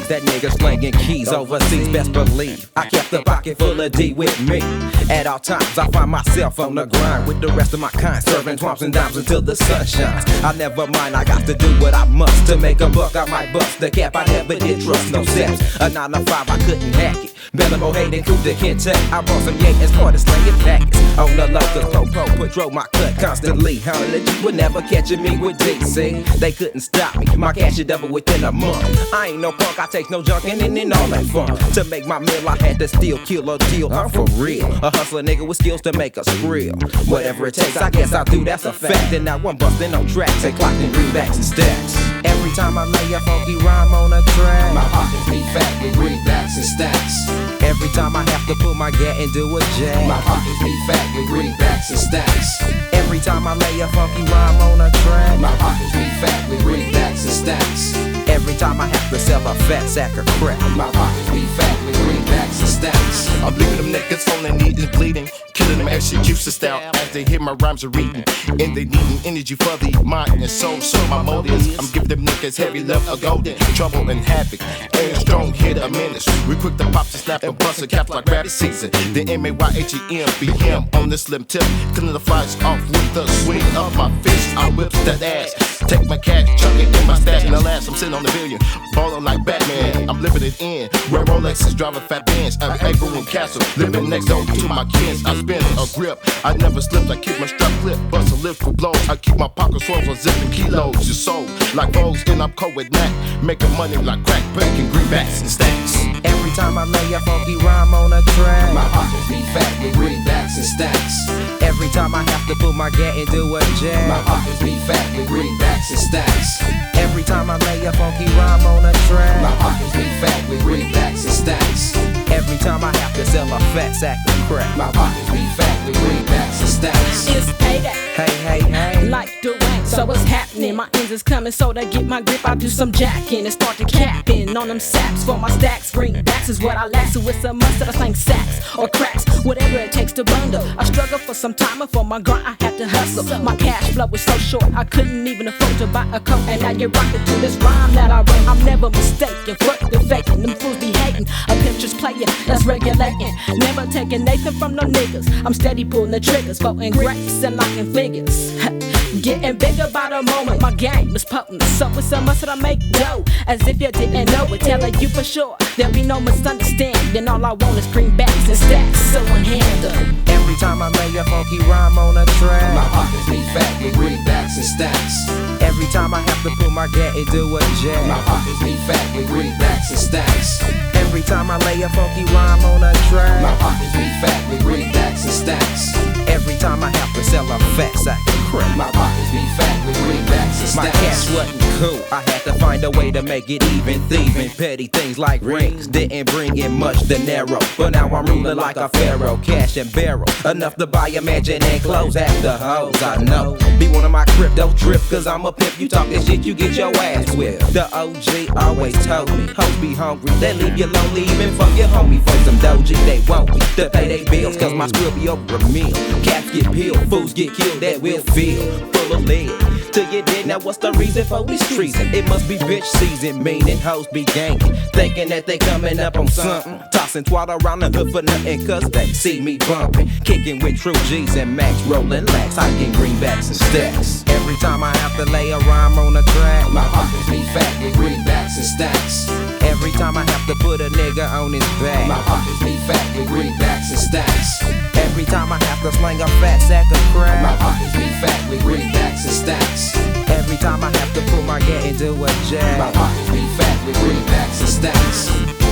that nigga slinging keys overseas, best believe I kept a pocket full of D with me. At all times I find myself on the grind with the rest of my kind, serving twomps and dimes until the sun shines. I never mind, I got to do what I must. To make a buck I might bust the cap, I never did trust no steps. A 9 to 5 I couldn't hack it. Bellamo hating Kuda can't take. I brought some yay and started slinging packets. On the low, cause Popo patrol my cut constantly. Holla, you would never catching me with DC. They couldn't stop me, my cash should double within a month. I ain't no punk, I take no junk and all that fun. To make my meal I had to steal, kill or deal, I'm for real. A hustler nigga with skills to make us real. Whatever it takes, I guess I'll do, that's a fact. And now I'm busting on tracks and clocking greenbacks and stacks. Every time I lay a funky rhyme on a track, my pockets be fat with greenbacks and stacks. Every time I have to put my gat and do a jab, my pockets be fat with greenbacks and stacks. Every time I lay a funky rhyme on a track, my pockets be fat with greenbacks and stacks. Every time I have to sell a fat sack of crack, my pockets be fat with greenbacks and stacks. I'm leaving them niggas on their knees bleeding, killing them execution style as they hear my rhymes are reading. And they needing energy for the mind and soul. So my motives, I'm giving them niggas heavy love of golden trouble and havoc. And strong hit a menace. We quick to pop to snap and bust a cap like rabbit season. The MAYHEM be him on the slim tip, killing the flies off with the swing of my fist. I whip that ass, take my cash, chuck it in my stash, and the last I'm sitting on the billion, ballin' like Batman. I'm living it in, wearing Rolexes, driving fat bands, I'm April and Castle, living next door to my kids. I spin a grip, I never slipped, I keep my strap clip, bust a lift for blows. I keep my pockets full of zipping kilos. Your soul like Rose, and I'm cold with Mac, making money like crack, breaking greenbacks and stacks. Every time I lay a funky rhyme on a track, my pockets be fat with greenbacks and stacks. Every time I have to put my gat and do a jab, my pockets be fat with greenbacks and stacks. Every time I lay a funky rhyme on a track, my pockets be fat with greenbacks and stacks. Every time I have to sell a fat sack of crack, my pockets be fat with greenbacks and stacks. It's payday. Hey, hey, hey. Like the rain, so what's happening? My ends is coming, so to get my grip, I'll do some jacking and start to capping on them saps for my stacks. Greenbacks is what I lack, so it's a must that I slang sacks or cracks, whatever it takes to bundle. I struggle for some time, and for my grind, I had to hustle. My cash flow was so short, I couldn't even afford to buy a coat. And now you're rocking to this rhyme that I wrote. I'm never mistaken, fuck the faking, them fools be hating. A pimp just playing, that's regulating. Never taking Nathan from no niggas. I'm steady pulling the triggers, voting grace and locking figures. Getting bigger by the moment, my game is potent. So it's a must that I make dough, as if you didn't know it. Telling you for sure, there'll be no misunderstanding. All I want is greenbacks and stacks, so unhandled. Every time I lay a funky rhyme on a track, my pockets be fat with greenbacks and stacks. Every time I have to put my gat and do a jab, my pockets be fat with greenbacks and stacks. Every time I lay a funky rhyme on a track, my pockets be fat with greenbacks and stacks. Every time I have to sell a fat sack of crack, my pockets be fat with greenbacks and stacks. My cash wasn't cool, I had to find a way to make it even. Thieving petty things like rings didn't bring in much dinero, but now I'm ruling like a pharaoh. Cash and barrel, enough to buy a mansion and clothes. Half the hoes I know be one of my crypto trip, cause I'm a pimp. You talk that shit, you get your ass whipped. The OG always told me, hoes be hungry, they leave you lonely. Even fuck your homie for some doji, they won't be to pay they bills, cause my script be over a meal. Cats get peeled, fools get killed, that will feel full of lead. Till you dead, now what's the reason for this treason? It must be bitch season, meaning hoes be gangin', thinking that they coming up on something. Tossing twat around the hood for nothing, cause they see me bumping. Kicking with true G's and Max, rolling lax, hiking greenbacks and stacks. Every time I have to lay a rhyme on a track, my pockets be fat with greenbacks and stacks. Every time I have to put a nigga on his back, my pockets be fat with greenbacks and stacks. Every time I have to sling a fat sack of crack, my pockets be fat with greenbacks and stacks. Every time I have to put my gat into a jab, my pockets be fat with greenbacks and stacks.